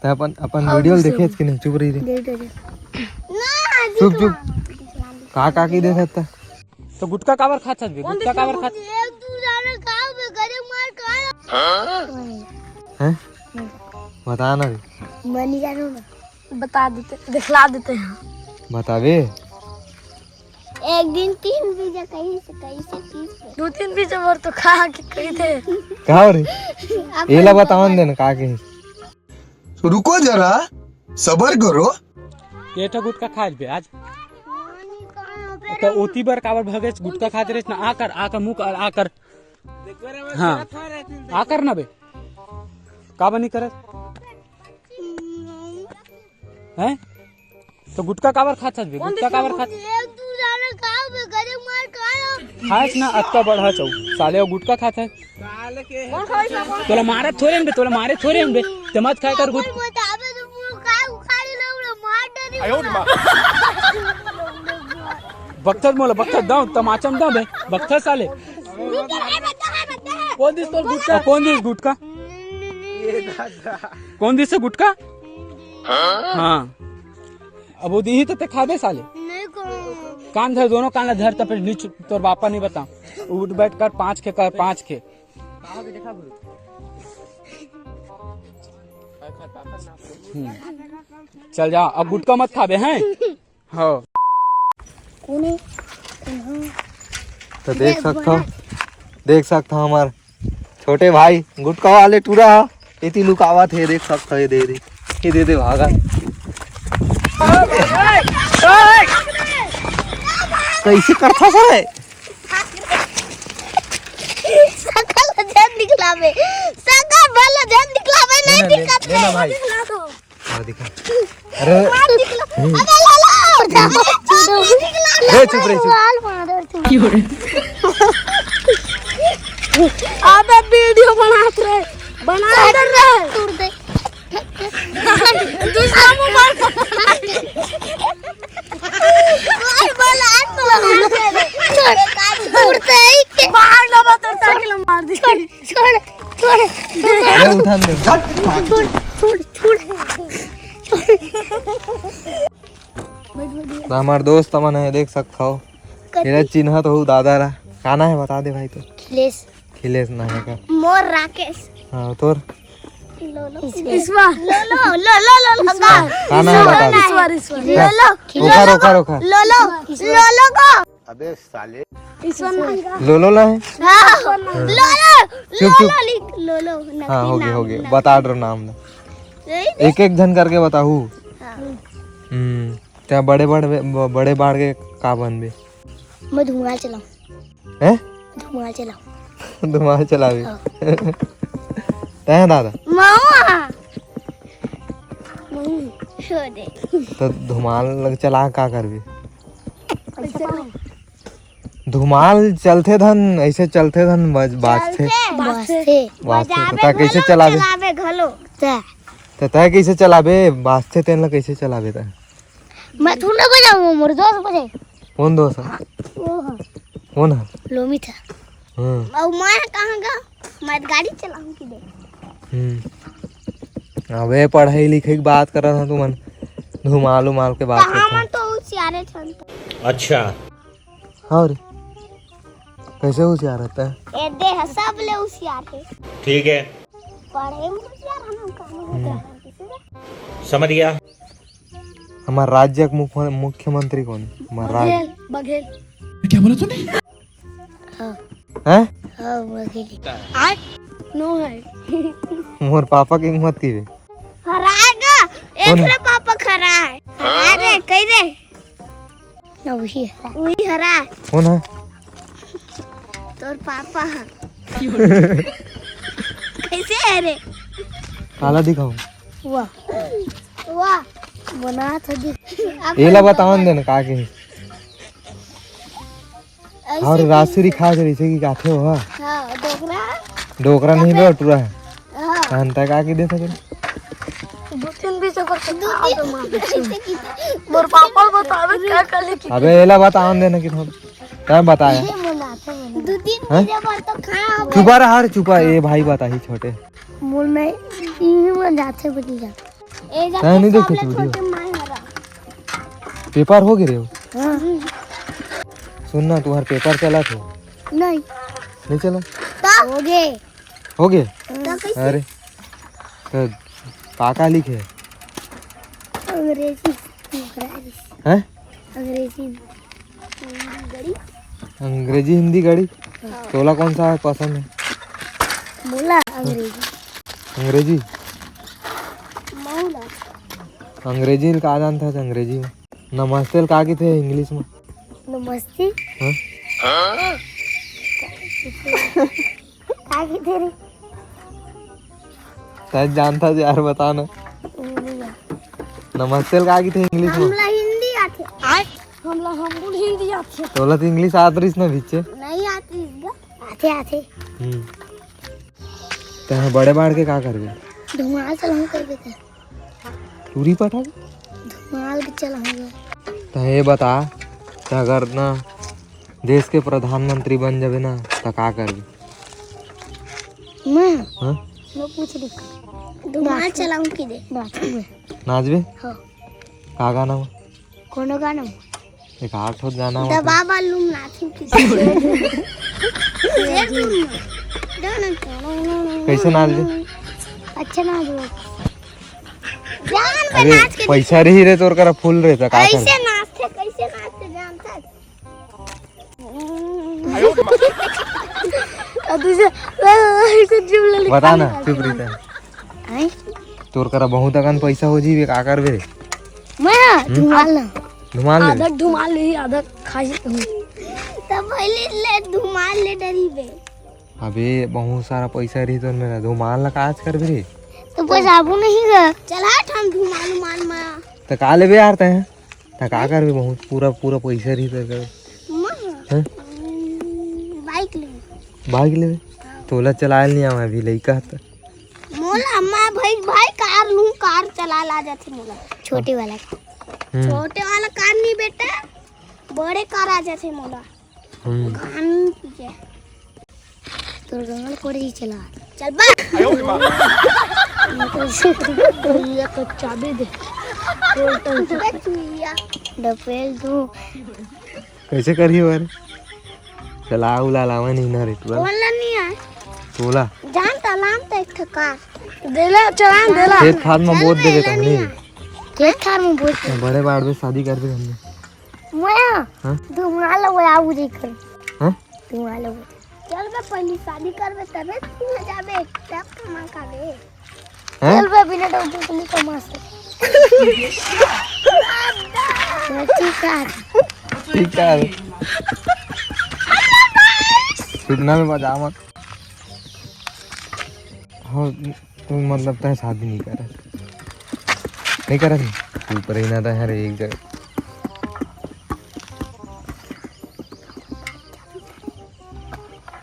तो अपन वीडियो देखे कि नहीं? चुप रही रे, चुप चुप। का की दे सकता तो गुटका काबर खाता है? गुटका काबर खाता है? बता ना रे, बता देते, दिखला देते हैं। बतावे। एक दिन 3 पिज्जा कहीं से 30 2-3 पिज्जा और तो खा के कही थे। कहा रे ये ला बतावन देना का के। रुको जरा, सबर करो। ये तो गुटका खाए बे आज तो ओती बार काबर भगे गुटका खाते रहे ना। आकर मुंह कर आकर। हाँ आकर ना बे का बनी करे हैं? तो गुटका काबर खाता बे? गुटका काबर खाता खास ना अत्ता बढ़ा चाऊ साले गुटका खाता है। तोला मारे थोड़े बे, तोला मारे थोड़े बे, ते मत खाए कर गुटका। बख्तर मोला बख्तर दाऊ तमाचम दाऊ बे बख्तर साले। कौन दिस तो गुटका? कौन दिस गुटका? कौन दिस से गुटका? हाँ अब वो दी तो ते खाबे साले। कान धर, दोनों कान धर तो फिर नीचे तोर बापा नहीं बता। उठ बैठ कर 5 खे कर 5 खे। चल जा अब गुटका मत खाबे हैं। हाँ तो देख सकता हमार छोटे भाई गुटका वाले टूरा इतनी लुकावा थे। देख सकता है, ये दे भागा। कैसे करता सर है? सकल जन निकलावे, सकल भला जन निकलावे नहीं दिक्कत है। लेना भाई, हाँ दिखा। अरे चुप रही चुप। आप वीडियो बनाते रहे तोड़ दे दूसरा मोबाइल बाहर ना बता साइकिल मार दी। छोड़ उठा दे। हमार दोस्त मन है, देख सकता हो। मेरा चिन्ह तो दादा रहा काना है, बता दे भाई। तो खिलेश ना है का? मोर राकेश। हाँ तोर ईश्वर काना है बता दे। रोका लोलो को। अबे साले लोलो ला है। चुप लोलो हाँ हो गया बता दो नाम ना। एक जन करके बताहू। क्या बड़े बाढ़ के का बनबे? मैं धुआं चलाऊं। हैं? धुआं चलावे। तय दादा तो धुमाल चला का करबे? धुमाल चलते धन ऐसे चलते धन बाजते तो कैसे चलाबे? तो तय कैसे चलाबे? बाजते तेन ला कैसे चलाबे? तय मैं थोड़ा बजाऊं, मोर दोस्त बजाए। कौन दोस्त है? कौन है? लोमी था। और मैं कहाँ का? मैं गाड़ी चलाऊं की दे। अबे पढ़ाई लिखाई की बात कर रहा था तुमन, धुमाल के बात करता। कहाँ तो होशियार छन। अच्छा हाँ रे कैसे होशियार रहता है? ए दे सब ले होशियार है। ठीक है पढ़े में होशियार हम कहाँ? समझ गया। हमारे राज्य का मुख्यमंत्री कौन है? हमारा राज्य बघेल। क्या बोला तूने? हैं? हाँ बघेल। नो है मोर पापा की हिम्मत की वे हराएगा। एक रे पापा खरा है। अरे कहीं रे वही हरा है। कौन है? तोर पापा है। कैसे है रे? काला दिखाऊं? वाह बना था ये ला बतावन देना का के। और रासुरी खा जरी से की काथे हो? हां डोकरा नहीं बे टूरा है। कांता का के दे सके? 2-3 बीच कर मोर पापा बतावे क्या कर ले। अबे ये ला बतावन देना कि थोड़ा क्या बताया? 2-3 बीजा पर तो खा। चुपा रहा रे चुपा। ये भाई बता ही छोटे बोल मैं यही में जाते बनी जा। तय नहीं देखे तू वीडियो पेपर हो गिरे सुनना तुम्हारा पेपर चला थे नहीं चला हो गए अरे तो काका लिखे अंग्रेजी हैं अंग्रेजी हिंदी गाड़ी तोला कौन सा पसंद है बोला अंग्रेजी अंग्रेजी का जानता था अंग्रेजी में नमस्ते का की थे इंग्लिश में नमस्ते हाँ आगे तेरे शायद जानता था यार बताना नमस्ते का की थे इंग्लिश में हमला हिंदी आते हमको हिंदी आती है। तोला तो इंग्लिश आत रही ना बीचे नहीं आती इसका आते तो बड़े बाढ़ के का करबे धुआं चलाऊं कर देते पूरी पटा धुआं भी चलाऊंगा तो ये बता तो अगर ना देश के प्रधानमंत्री बन जावे ना तो का करबे मैं हाँ पूछ रही धुआं चलाऊं की दे नाचबे हाँ का गाना में कोनो गाना एक आठ हो गाना में दबा बालूम नाचूं की कैसे नाच बे अच्छा नाच लो जान पे अरे नाच के पैसा रही रे तोर करा फुल रे तो का कर कैसे नाचते जानता है बता ना चुप रही था तोर करा बहुत अगन पैसा हो जी का करबे रे मैं धुमाल ना धुमान ले आदत धुमाल ली आदत खाई हूँ। तब पहले ले धुमाल ले डरी बे अबे बहुत सारा पैसा रही तो मेरा धुमान ला काज करबे रे तो पैसा आबू नहीं गा चल हट हम धुमाल मान मा तो का लेबे यार ते तो का करबे बहुत पूरा पूरा पैसा रही तो हैं बाइक ले भाग लेबे तोला चलाए नहीं आवे अभी लइका त मोला मैं भाई कार लूं कार चला ला जाते मोला छोटे वाला छोटे वाला कार नहीं बेटा बड़े कार आ जाते मोला खान पीछे तो गंगल कोड़े ही चला चल बा ये तो चाबी दे डफेल तू कैसे करी बारे चला उला लावा नहीं ना रे तू बोलना नहीं है तोला जान तलाम तो एक ठका देला चलान देला खेत खाद में बोत देबे त हमने खेत खार में बोल बड़े बाड़ में शादी करबे हमने मैं हां धुमाल आऊ देकर हां धुमाल चल बे पहली शादी करबे तबे तू जाबे तब कमा खाबे हैं चल बे बिना डॉक्टर को नहीं कमा से ठीक है कितना में बजा मत हाँ तुम मतलब तय शादी नहीं करा तू पर ही ना था हर एक जगह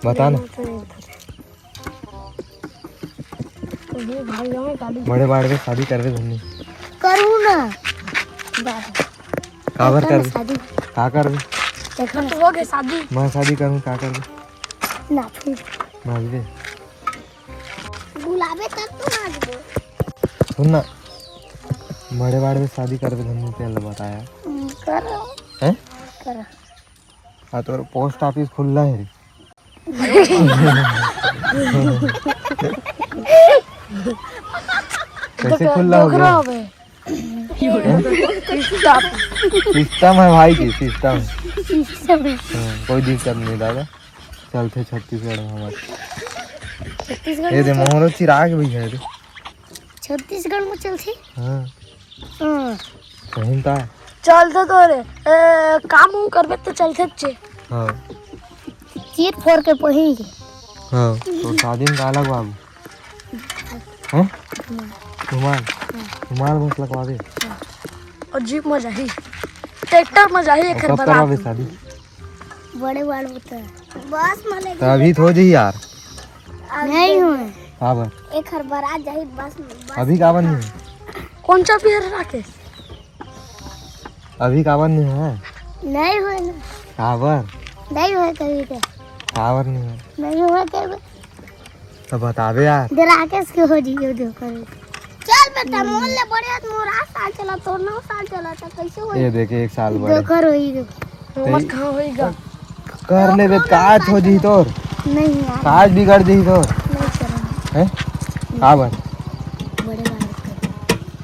बता ना बड़े बाड़ के शादी कर दे तुमने करूँ ना काबर कर शादी का कर दे देखो ना हो गए शादी मैं शादी करूँ का कर दे ना फिर नाच दे बुलावे तब तो नाच दो सुन ना बड़े बाड़ में शादी कर दे तुमने क्या बताया करो हैं करो हाँ तो पोस्ट ऑफिस खुला है रे कैसे खुला हो गया सिस्टम है भाई की सिस्टम कोई दिक्कत नहीं दादा चलते छत्तीसगढ़ में हमारे ये दे मोहरो चिराग भी है रे छत्तीसगढ़ में चलते हाँ हाँ कहीं ता चलते तो रे काम उम करबे तो चलते चे हाँ चीट फोड़ के पहेंगे हाँ तो शादी में काला बाबू हैं तुम्हार बस लगवा दे और जीप में जाही ट्रैक्टर में जाही एक कब करवावे शादी बड़े बाल होता है बस मले तो अभी तो जी यार नहीं हुए काबर एक हर बारात जाही बस में अभी काबर नहीं है कौन सा पियर राकेश अभी काबर नहीं है नहीं हुए ना काबर नहीं हुए कभी तो काबर नहीं है नहीं हुए कभी तो बतावे यार राकेश के हो जी दो कर चल बेटा मोल ले बड़े मोर 8 साल चला तो 9 साल चला था कैसे हो ये देखे 1 साल बड़े कर होई मत कहाँ होएगा कर ले बे काज हो जी तोर नहीं यार काज बिगड़ जी तोर नहीं करेंगे हैं का बात बड़े बात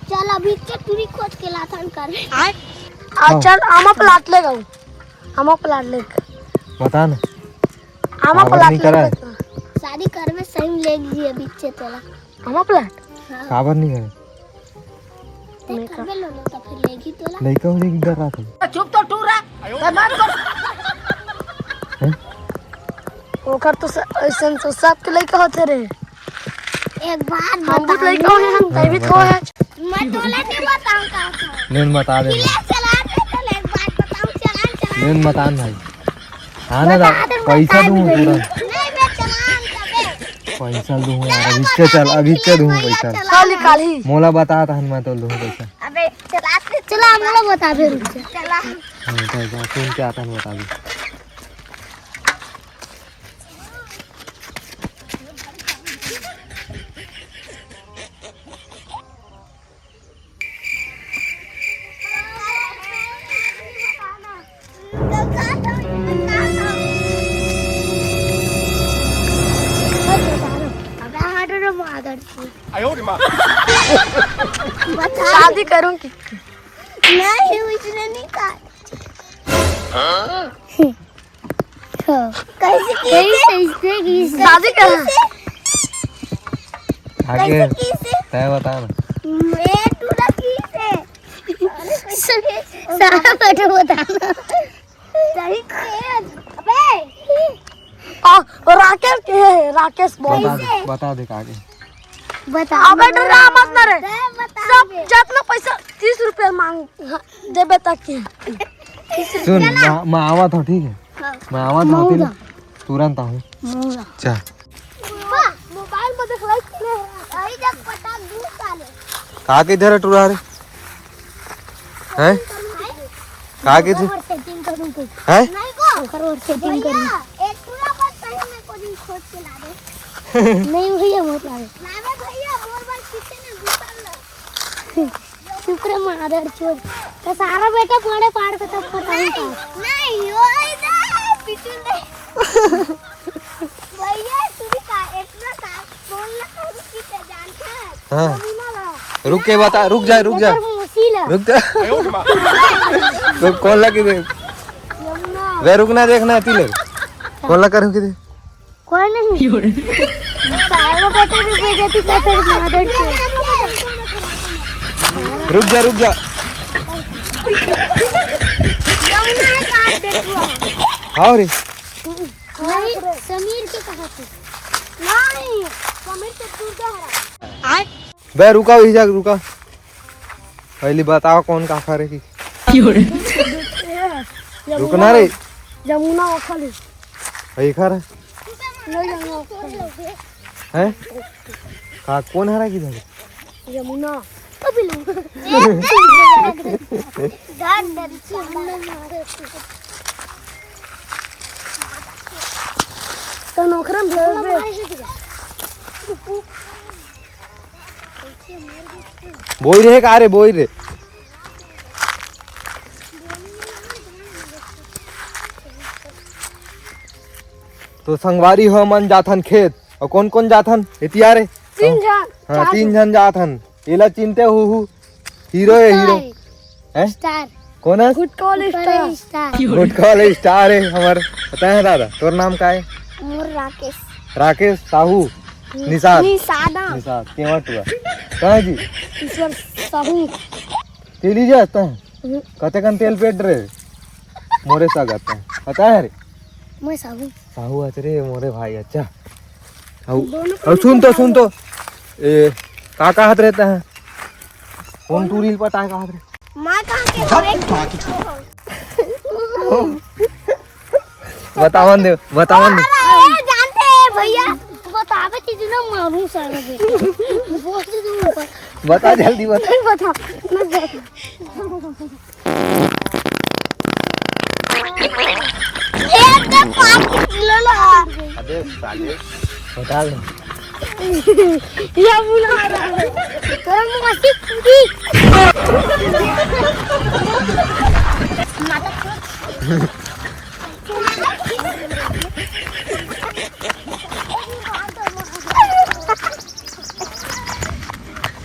चल अभी चटुरी खोज के लाथन कर आज चल आमा प्लाट ले गाऊं आमा प्लाट ले बता ना आमा काबर प्लाट नहीं करा है? शादी करवे सही लेगी अभी से तोला आमा प्लाट काबर नहीं करे ते करवे लो ना तो फिर लेगी तोला लड़का हो जाएगी डर रहा था चुप तो टूरा ओकर तो ऐसन तो सब के लइका होते रे एक बार हम भी लइका है हम तभी तो है मैं तोला नहीं बताऊं का लेन बता दे चला दे तो एक बार बताऊं चलान लेन बतान भाई आने दा पैसा दूं तुरंत नहीं मैं चलान तबे पैसा दूं यार अभी के दूं पैसा खाली काली मोला बता था मैं तो दूं पैसा अबे चला हम लोग बता दे रुक जा चला हां पैसा सुन के आता है बता दे शादी करूंगी नहीं उसने नहीं कहा कैसे शादी कर आगे तय बता ना मैं टूटा किसे सारा बैठे बताना सही अबे राकेश के है राकेश बोल बता दे आगे बता अबे डरा मत ना रे बता सब जितना पैसा 30 रुपया मांग देबे तक के सुन मैं आवा था ठीक है मैं आवा था तुरंत आऊं अच्छा मोबाइल में देख लाइक ले आई जब पटा 2 साल का के इधर टुरा रे हैं का के सेटिंग करूं कुछ हैं नहीं को करो सेटिंग करूं एक पूरा बात सही में कोई खोज के ला दे नहीं भैया बहुत लागे लावे भैया मोर बार किसी ने दूसरा शुक्र मादर चोद का सारा बेटा पड़े पाड़ के तब बताऊं का नहीं ओए ना पिटू नहीं भैया तू भी का इतना का बोल ना रुकी ते जान है हां रुक के बता रुक जा रुक जा तो कौन लगी दे वे रुकना देखना है तिले कौन लगा रुकी दे कोई नहीं सारा बेटा भी बेइज्जती करते मादर चोद रुक जा हाँ रे नहीं समीर के कहा थे नहीं समीर तो दूर जा रहा बे रुका वही जा रुका पहले बताओ कौन का खा रही रुकना रे जमुना खाली वही खा रहा है का कौन हरा की जगह जमुना कभी लो डर तो नौकरम भेज बोई रे का रे बोई रे तो संगवारी हो मन जाथन खेत और कौन कौन जाथन एतिया रे 3 जन हाँ 3 जन जाथन एला चिंते हु हीरो है हीरो है स्टार कौन है good call star good call star है हमार पता है दादा तोर नाम का है मोर राकेश राकेश साहू निषाद निषादा निषाद केवट हुआ कहाँ जी ईश्वर साहू तेली जाता है कते कन तेल पेट रे मोरे सागत है पता है रे मैं साहू साहू अचरे मोरे भाई अच्छा और सुन तो ए काका हाथ रहता है कौन तू रील पता है कहाँ रे मां कहां के बतावन दे जानते हैं भैया बतावे चीज ना मारू सारा बेटा बता जल्दी बता बता एक दे 5 किलो ला अबे साले बता ले या बुला रहा है मस्ती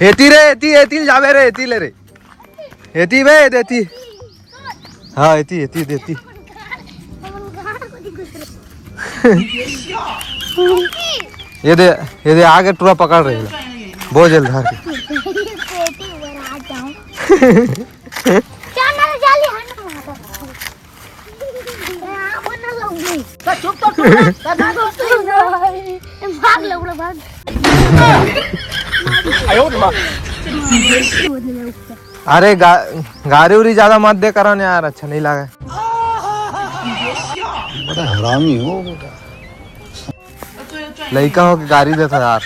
येती रे येती जावे रे येती ले रे येती बे देती हाँ येती देती ये दे आगे टूरा पकड़ रही है बहुत जल्द धार के अरे गाड़ी उरी ज्यादा मत दे करो ना यार, अच्छा नहीं लगा। बड़ा हरामी हो बेटा। लड़का हो के गाड़ी देता यार।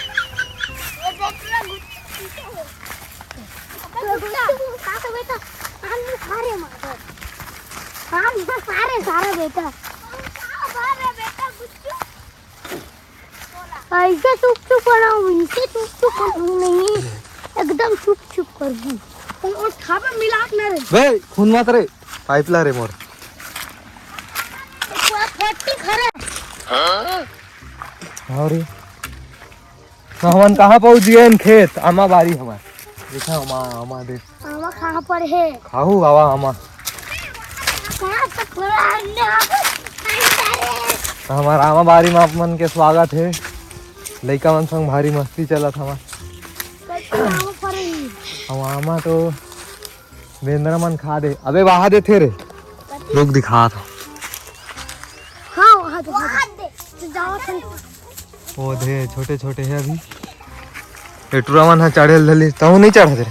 ऐसे चुप चुप बनाऊं, इनसे चुप चुप बनाऊं नहीं, एकदम चुप चुप कर दूं। और खाबे मिला के रे बे खून मत रे, पाइप ला रे मोर। फैक्ट्री खरे और हमन कहाँ पहुँच गए इन खेत? आमा बारी हमार देखा आमा देख आमा कहाँ पर है? खाऊ बाबा आमा कहाँ तक खुला है? हमार आमा बारी में आप मन के स्वागत है। लड़का मन संग भारी मस्ती चला था हम आमा तो बेंद्रा मन खा दे। अबे वहा दे थे रे लोग दिखा था। हाँ वहाँ दे तो जाओ पौधे छोटे छोटे है अभी। एटुरा मन है चढ़े धली तू नहीं चढ़ा दे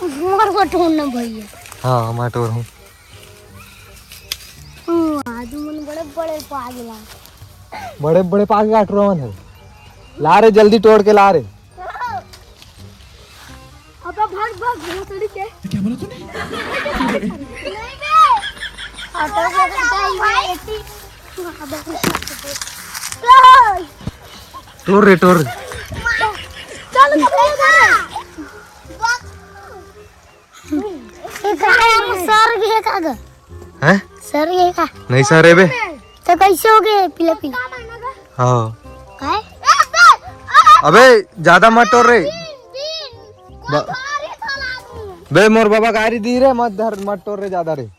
मोर को ढूंढना भैया। हाँ मैं टोर हूँ। आज मन बड़े बड़े पागला बड़े बड़े पाग का एटुरा मन है। ला रे जल्दी तोड़ के ला रे। अबे भाग भाग भोसड़ी के क्या बोला तूने? नहीं बे ऑटो को बताइए एटी तोड़ रे तोड़। चल सर गए का हैं? सर गए का नहीं सर बे तो कैसे हो गए पीले पीले? हाँ काय अबे ज्यादा मत तोड़ रे। बे मोर बाबा गाड़ी दी रे मत धर मत तोड़ रे ज्यादा रे।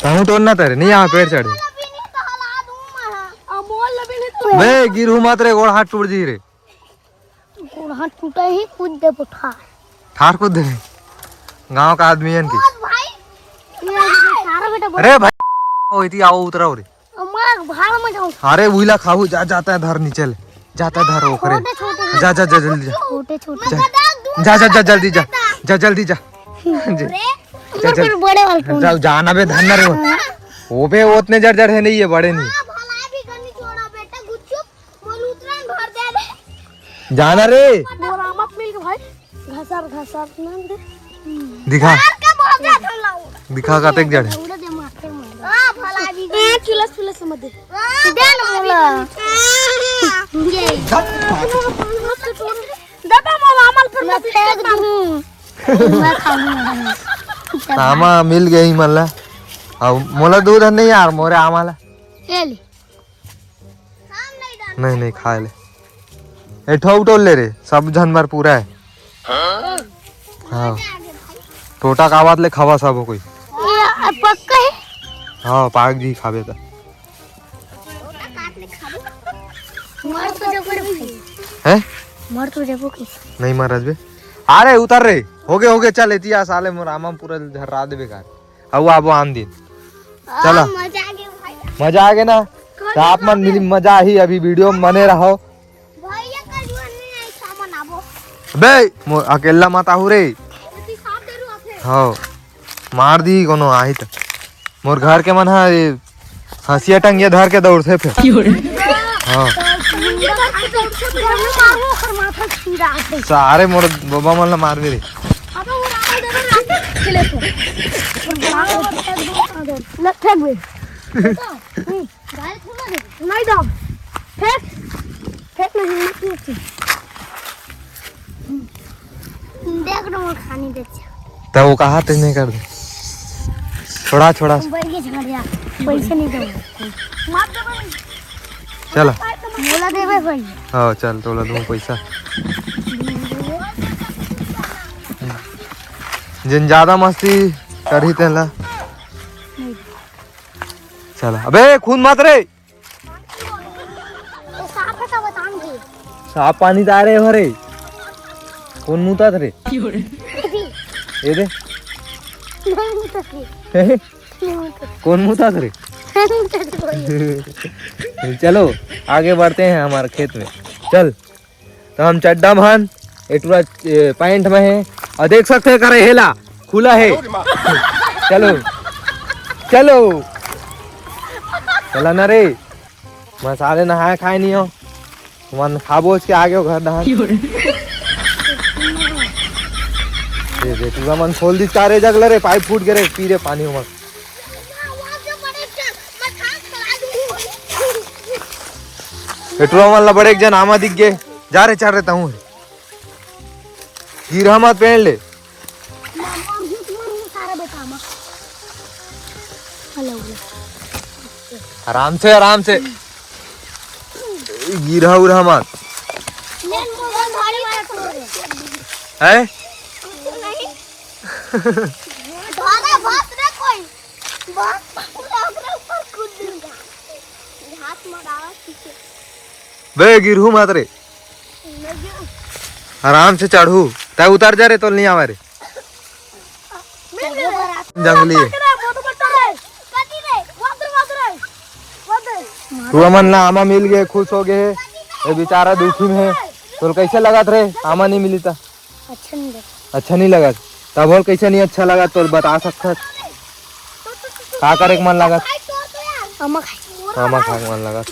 कहूँ तोड़ना तेरे नहीं यहाँ पेड़ चढ़े। बे गिरू मत रे गोड़ हाथ टूट जी रे। हाथ टूटा ही कूद दे पुठा ठार कूद दे गाँव का आदमी है इनकी। सारा बेटा अरे भाई ओ इती आओ उतराओ रे। मैं भाड़ में जाऊं। अरे उइला खाऊ जाता है धर नीचे ले जाता है धर ओकरे। छोटे जा जल्दी जा छोटे छोटे जल्दी जा जल्दी जा फिर बड़े वाले चल जाना बे धन्ना रे वो बे उतने जड़ है नहीं है बड़े नहीं जाना रे। दिखा दिखा का तक जड़ है। आमा मिल गई मला अब मोला दूध नहीं यार मोरे आमाला नहीं खा ले ए ठोल ले रे सब जानवर पूरा है। हाँ टोटा का बात ले खावा सब कोई पक्का है। हाँ पाक जी खावे था है मर तो जब नहीं महाराज बे अरे उतर रे हो गए चल इतिहास साले मोर आमा पूरा झर्रा दे बेकार अब आबो आन दिन चला मजा आ गया ना तो आप मन मिली मजा ही अभी वीडियो में बने रहो। बे अकेला मत आहू रे। हाँ मार दी कोनो आई तो मोर घर के मन हंसिया टंगिया धर के दौड़ते फिर। हाँ सारे मोर बाबा मन मार दे रे। नहीं हिम्मत नहीं थी। देख रहा हूँ खाने देते तो वो कहा तो नहीं कर दे, छोड़ा छोड़ा बढ़ के झगड़ जा, पैसे नहीं दूंगा मत दे भाई, चल बोला दे भाई। हाँ चल तोला दूँ पैसा, जिन ज्यादा मस्ती करी तेला चल। अबे खून मत रे, तो साफ है तो बता मुझे। साफ पानी तो आ रहे भरे, कौन मुँह था रे ये दे नहीं मुझे कौन मुँह था रे। चलो आगे बढ़ते हैं हमारे खेत में। चल तो हम चड्डा भान एटूरा पैंट में है और देख सकते हैं करे हेला खुला है। चलो चलो चला ना रे, मसाले नहाए खाए नहीं हो मन खाबो के आगे हो घर नहा दे तू मन खोल दी चारे जगल रे, पाइप फूट गए रे, पी रे पानी हो पेट्रोल वाला बड़े एक जन आमा दिख गए जा रहे चढ़ रहता हूँ गिरा मत पहन ले आराम से गिरा उरा मत है बे गिरहू मत रे, आराम से चढ़ू तय उतर जा रे तो नहीं आवा रे, जंगली है तू अमन ना आमा मिल गए खुश हो गए, ये बेचारा दुखी में है। तो कैसे लगा रे आमा नहीं मिली था? अच्छा नहीं लगा तब बोल कैसे नहीं अच्छा लगा तो बता सकता का करे मन लगा? आमा खाए मन लगा।